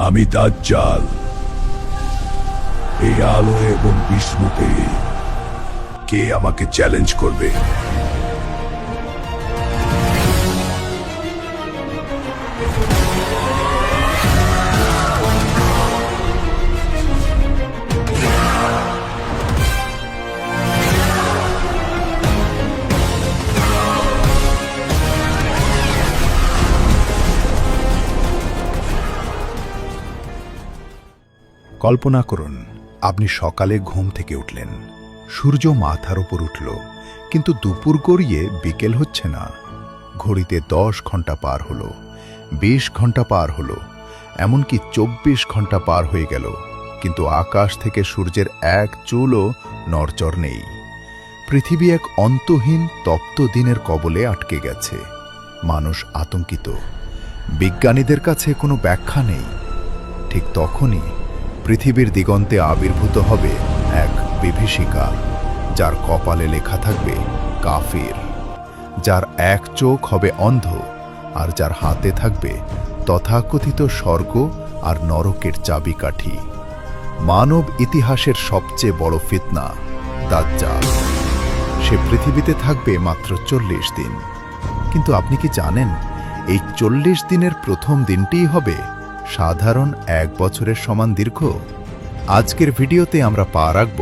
আমি দাজ্জাল। এই আলো এবং বিস্মুতে কে আমাকে চ্যালেঞ্জ করবে? কল্পনা করুন, আপনি সকালে ঘুম থেকে উঠলেন, সূর্য মাথার উপর উঠল, কিন্তু দুপুর গড়িয়ে বিকেল হচ্ছে না। ঘড়িতে 10 ঘন্টা পার হলো, 20 ঘন্টা পার হলো, এমনকি 24 ঘন্টা পার হয়ে গেল, কিন্তু আকাশ থেকে সূর্যের এক চুলও নড়চড় নেই। পৃথিবী এক অন্তহীন তপ্ত দিনের কবলে আটকে গেছে। মানুষ আতঙ্কিত, বিজ্ঞানীদের কাছে কোনো ব্যাখ্যা নেই। ঠিক তখনই পৃথিবীর দিগন্তে আবির্ভূত হবে এক বিভীষিকা, যার কপালে লেখা থাকবে কাফির, যার এক চোখ হবে অন্ধ, আর যার হাতে থাকবে তথাকথিত স্বর্গ আর নরকের চাবিকাঠি। মানব ইতিহাসের সবচেয়ে বড় ফিতনা দাজ্জাল। সে পৃথিবীতে থাকবে মাত্র 40 দিন। কিন্তু আপনি কি জানেন, এই 40 দিনের প্রথম দিনটিই হবে সাধারণ 1 বছরের সমান দীর্ঘ? আজকের ভিডিওতে আমরা পা রাখব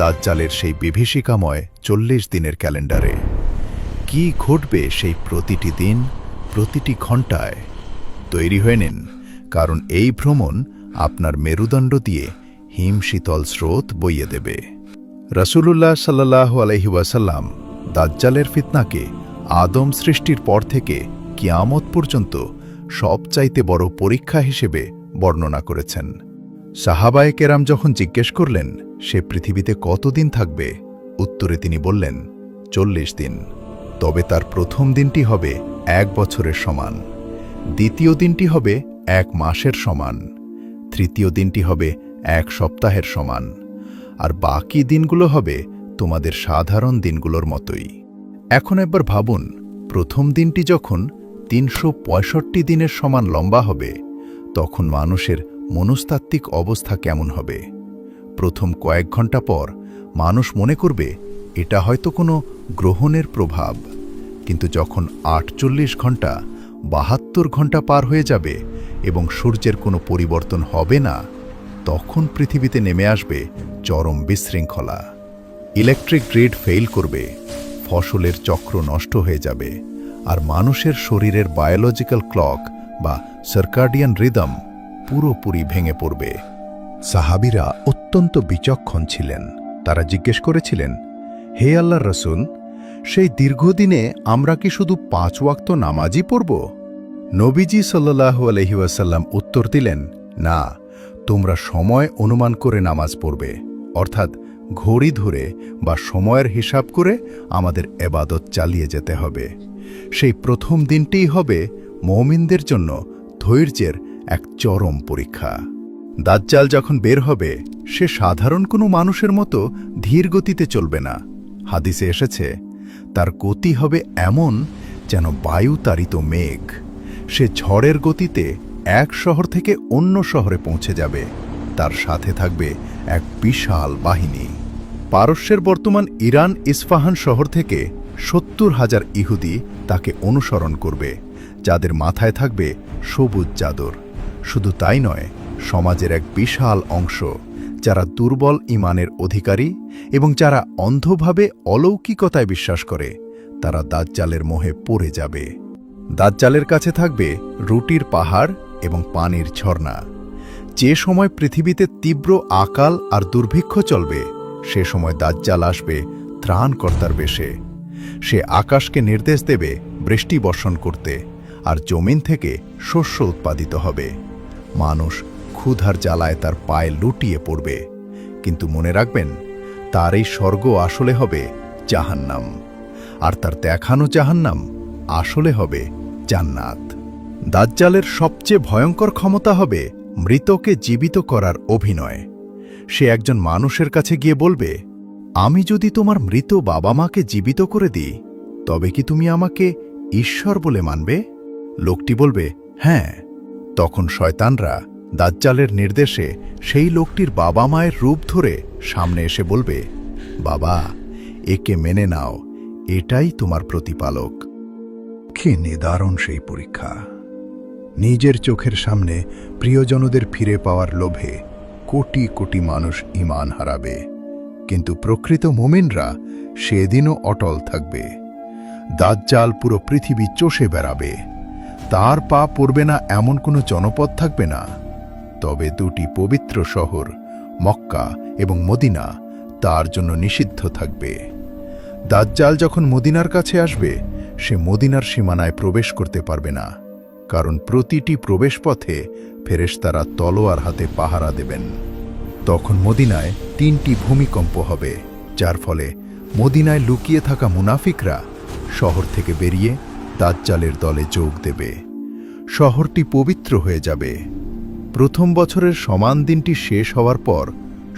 দাজ্জালের সেই বিভীষিকাময় 40 দিনের ক্যালেন্ডারে। কি ঘটবে সেই প্রতিটি দিন, প্রতিটি ঘণ্টায়? তৈরি হয়ে নিন, কারণ এই ভ্রমণ আপনার মেরুদণ্ড দিয়ে হিমশীতল স্রোত বইয়ে দেবে। রাসূলুল্লাহ সাল্লাল্লাহু আলাইহি ওয়াসাল্লাম দাজ্জালের ফিতনাকে আদম সৃষ্টির পর থেকে কিয়ামত পর্যন্ত সবচাইতে বড় পরীক্ষা হিসেবে বর্ণনা করেছেন। সাহাবায়ে কেরাম যখন জিজ্ঞেস করলেন সে পৃথিবীতে কতদিন থাকবে, উত্তরে তিনি বললেন 40 দিন। তবে তার প্রথম দিনটি হবে 1 বছরের সমান, দ্বিতীয় দিনটি হবে 1 মাসের সমান, তৃতীয় দিনটি হবে 1 সপ্তাহের সমান, আর বাকি দিনগুলো হবে তোমাদের সাধারণ দিনগুলোর মতোই। এখন একবার ভাবুন, প্রথম দিনটি যখন 365 দিনের সমান লম্বা হবে, তখন মানুষের মনস্তাত্ত্বিক অবস্থা কেমন হবে? প্রথম কয়েক ঘন্টা পর মানুষ মনে করবে এটা হয়তো কোনো গ্রহণের প্রভাব, কিন্তু যখন 48 ঘন্টা 72 ঘন্টা পার হয়ে যাবে এবং সূর্যের কোনো পরিবর্তন হবে না, তখন পৃথিবীতে নেমে আসবে চরম বিশৃঙ্খলা। ইলেকট্রিক গ্রিড ফেইল করবে, ফসলের চক্র নষ্ট হয়ে যাবে, আর মানুষের শরীরের বায়োলজিক্যাল ক্লক বা সার্কাডিয়ান রিদম পুরোপুরি ভেঙে পড়বে। সাহাবীরা অত্যন্ত বিচক্ষণ ছিলেন। তারা জিজ্ঞেস করেছিলেন, হে আল্লাহর রাসূল, সেই দীর্ঘদিনে আমরা কি শুধু 5 ওয়াক্ত নামাজই পড়ব? নবীজি সাল্লাল্লাহু আলাইহি ওয়াসাল্লাম উত্তর দিলেন, না, তোমরা সময় অনুমান করে নামাজ পড়বে, অর্থাৎ ঘড়ি ধরে বা সময়ের হিসাব করে আমাদের এবাদত চালিয়ে যেতে হবে। সেই প্রথম দিনটিই হবে মুমিনদের জন্য ধৈর্যের এক চরম পরীক্ষা। দাজ্জাল যখন বের হবে, সে সাধারণ কোনো মানুষের মতো ধীর গতিতে চলবে না। হাদিসে এসেছে, তার গতি হবে এমন যেন বায়ুতাড়িত মেঘ। সে ঝড়ের গতিতে এক শহর থেকে অন্য শহরে পৌঁছে যাবে। তার সাথে থাকবে এক বিশাল বাহিনী। পারস্যের বর্তমান ইরান ইস্পাহান শহর থেকে 70,000 ইহুদি তাকে অনুসরণ করবে, যাদের মাথায় থাকবে সবুজ চাদর। শুধু তাই নয়, সমাজের এক বিশাল অংশ যারা দুর্বল ঈমানের অধিকারী এবং যারা অন্ধভাবে অলৌকিকতায় বিশ্বাস করে, তারা দাজ্জালের মোহে পড়ে যাবে। দাজ্জালের কাছে থাকবে রুটির পাহাড় এবং পানির ঝর্ণা। যে সময় পৃথিবীতে তীব্র আকাল আর দুর্ভিক্ষ চলবে, সে সময় দাজ্জাল আসবে ত্রাণকর্তার বেশে। সে আকাশকে নির্দেশ দেবে বৃষ্টি বর্ষণ করতে, আর জমিন থেকে শস্য উৎপাদিত হবে। মানুষ ক্ষুধার জ্বালায় তার পায়ে লুটিয়ে পড়বে। কিন্তু মনে রাখবেন, তার এই স্বর্গ আসলে হবে জাহান্নাম, আর তার দেখানো জাহান্নাম আসলে হবে জান্নাত। দাজ্জালের সবচেয়ে ভয়ঙ্কর ক্ষমতা হবে মৃতকে জীবিত করার অভিনয়। সে একজন মানুষের কাছে গিয়ে বলবে, আমি যদি তোমার মৃত বাবা মাকে জীবিত করে দিই, তবে কি তুমি আমাকে ঈশ্বর বলে মানবে? লোকটি বলবে, হ্যাঁ। তখন শয়তানরা দাজ্জালের নির্দেশে সেই লোকটির বাবা মায়ের রূপ ধরে সামনে এসে বলবে, বাবা, একে মেনে নাও, এটাই তোমার প্রতিপালক। কি নিদারুণ সেই পরীক্ষা! নিজের চোখের সামনে প্রিয়জনদের ফিরে পাওয়ার লোভে কোটি কোটি মানুষ ঈমান হারাবে, কিন্তু প্রকৃত মুমিনরা সেদিনও অটল থাকবে। দাজ্জাল পুরো পৃথিবী চষে বেড়াবে, তার পা পড়বে না এমন কোনো জনপদ থাকবে না। তবে দুটি পবিত্র শহর মক্কা এবং মদিনা তার জন্য নিষিদ্ধ থাকবে। দাজ্জাল যখন মদিনার কাছে আসবে, সে মদিনার সীমানায় প্রবেশ করতে পারবে না, কারণ প্রতিটি প্রবেশপথে ফেরেশতারা তলোয়ার হাতে পাহারা দেবেন। তখন মদিনায় 3টি ভূমিকম্প হবে, যার ফলে মদিনায় লুকিয়ে থাকা মুনাফিকরা শহর থেকে বেরিয়ে দাজ্জালের দলে যোগ দেবে। শহরটি পবিত্র হয়ে যাবে। প্রথম বছরের সমান দিনটি শেষ হওয়ার পর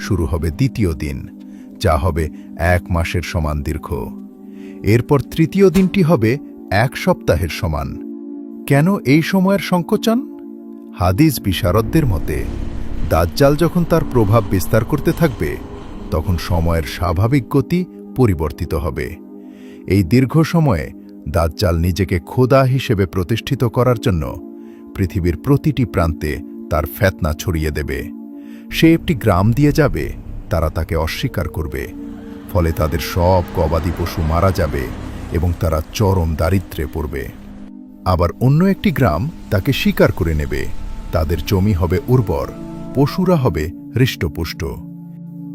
শুরু হবে দ্বিতীয় দিন, যা হবে 1 মাসের সমান দীর্ঘ। এরপর তৃতীয় দিনটি হবে 1 সপ্তাহের সমান। কেন এই সময়ের সংকোচন? হাদিস বিশারদদের মতে, দাজ্জাল যখন তার প্রভাব বিস্তার করতে থাকবে, তখন সময়ের স্বাভাবিক গতি পরিবর্তিত হবে। এই দীর্ঘ সময়ে দাজ্জাল নিজেকে খোদা হিসেবে প্রতিষ্ঠিত করার জন্য পৃথিবীর প্রতিটি প্রান্তে তার ফেতনা ছড়িয়ে দেবে। সে একটি গ্রাম দিয়ে যাবে, তারা তাকে অস্বীকার করবে, ফলে তাদের সব গবাদি পশু মারা যাবে এবং তারা চরম দারিদ্র্যে পড়বে। আবার অন্য একটি গ্রাম তাকে স্বীকার করে নেবে, তাদের জমি হবে উর্বর, পশুরা হবে হৃষ্টপুষ্ট।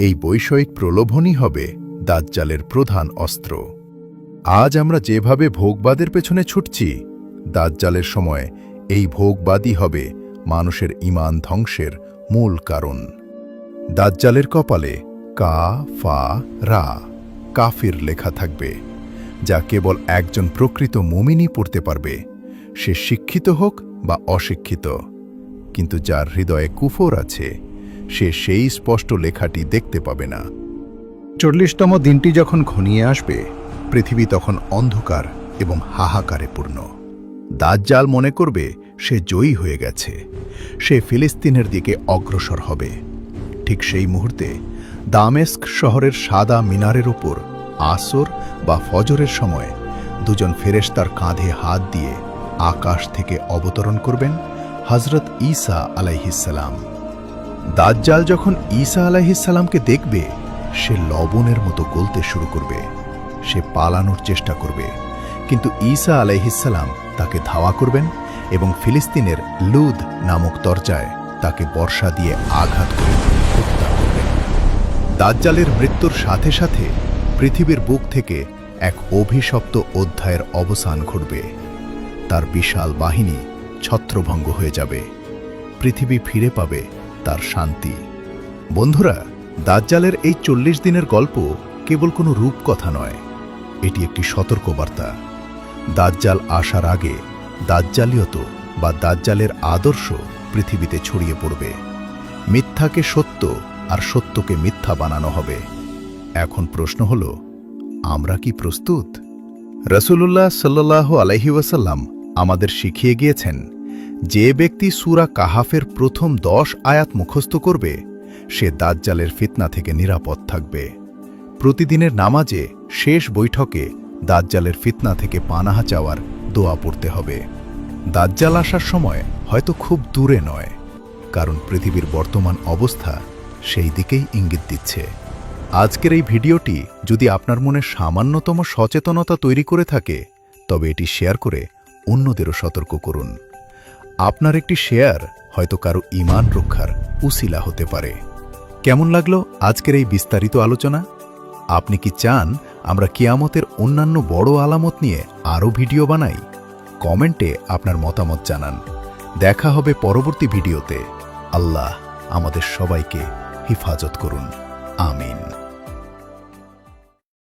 এই বৈষয়িক প্রলোভনই হবে দাজ্জালের প্রধান অস্ত্র। আজ আমরা যেভাবে ভোগবাদের পেছনে ছুটছি, দাজ্জালের সময় এই ভোগবাদই হবে মানুষের ঈমান ধ্বংসের মূল কারণ। দাজ্জালের কপালে কা ফা রা কাফির লেখা থাকবে, যা কেবল একজন প্রকৃত মুমিনই পড়তে পারবে, সে শিক্ষিত হোক বা অশিক্ষিত। কিন্তু যার হৃদয়ে কুফর আছে, সে সেই স্পষ্ট লেখাটি দেখতে পাবে না। 40তম দিনটি যখন ঘনিয়ে আসবে, পৃথিবী তখন অন্ধকার এবং হাহাকারে পূর্ণ। দাজ্জাল মনে করবে সে জয়ী হয়ে গেছে, সে ফিলিস্তিনের দিকে অগ্রসর হবে। ঠিক সেই মুহূর্তে দামেস্ক শহরের সাদা মিনারের উপর আসর বা ফজরের সময় 2জন ফেরেশতার কাঁধে হাত দিয়ে আকাশ থেকে অবতরণ করবেন হযরত ঈসা আলাইহিসসালাম। দাজ্জাল যখন ঈসা আলাইহিসসালামকে দেখবে, সে লবণের মতো গলতে শুরু করবে। সে পালানোর চেষ্টা করবে, কিন্তু ঈসা আলাইহিসসালাম তাকে ধাওয়া করবেন এবং ফিলিস্তিনের লুদ নামক দরজায় তাকে বর্ষা দিয়ে আঘাত করে হত্যা করবেন। দাজ্জালের মৃত্যুর সাথে সাথে পৃথিবীর বুক থেকে এক অভিশপ্ত অধ্যায়ের অবসান ঘটবে। তার বিশাল বাহিনী ছত্রভঙ্গ হয়ে যাবে, পৃথিবী ফিরে পাবে তার শান্তি। বন্ধুরা, দাজ্জালের এই 40 দিনের গল্প কেবল কোনো রূপকথা নয়, এটি একটি সতর্কবার্তা। দাজ্জাল আসার আগে দাজ্জালিয়ত বা দাজ্জালের আদর্শ পৃথিবীতে ছড়িয়ে পড়বে। মিথ্যাকে সত্য আর সত্যকে মিথ্যা বানানো হবে। এখন প্রশ্ন হল, আমরা কি প্রস্তুত? রাসূলুল্লাহ সাল্লাল্লাহু আলাইহি ওয়াসাল্লাম আমাদের শিখিয়ে গিয়েছেন, যে ব্যক্তি সূরা কাহাফের প্রথম 10 আয়াত মুখস্থ করবে, সে দাজ্জালের ফিতনা থেকে নিরাপদ থাকবে। প্রতিদিনের নামাজে শেষ বৈঠকে দাজ্জালের ফিতনা থেকে পানাহা চাওয়ার দোয়া পড়তে হবে। দাজ্জাল আসার সময় হয়তো খুব দূরে নয়, কারণ পৃথিবীর বর্তমান অবস্থা সেই দিকেই ইঙ্গিত দিচ্ছে। আজকের এই ভিডিওটি যদি আপনার মনে সামান্যতম সচেতনতা তৈরি করে থাকে, তবে এটি শেয়ার করে অন্যদেরও সতর্ক করুন। আপনার একটি শেয়ার হয়তো কারো ঈমান রক্ষার উসিলা হতে পারে। কেমন লাগলো আজকের এই বিস্তারিত আলোচনা? আপনি কি চান আমরা কিয়ামতের অন্যান্য বড় আলামত নিয়ে আরও ভিডিও বানাই? কমেন্টে আপনার মতামত জানান। দেখা হবে পরবর্তী ভিডিওতে। আল্লাহ আমাদের সবাইকে হিফাজত করুন। আমিন।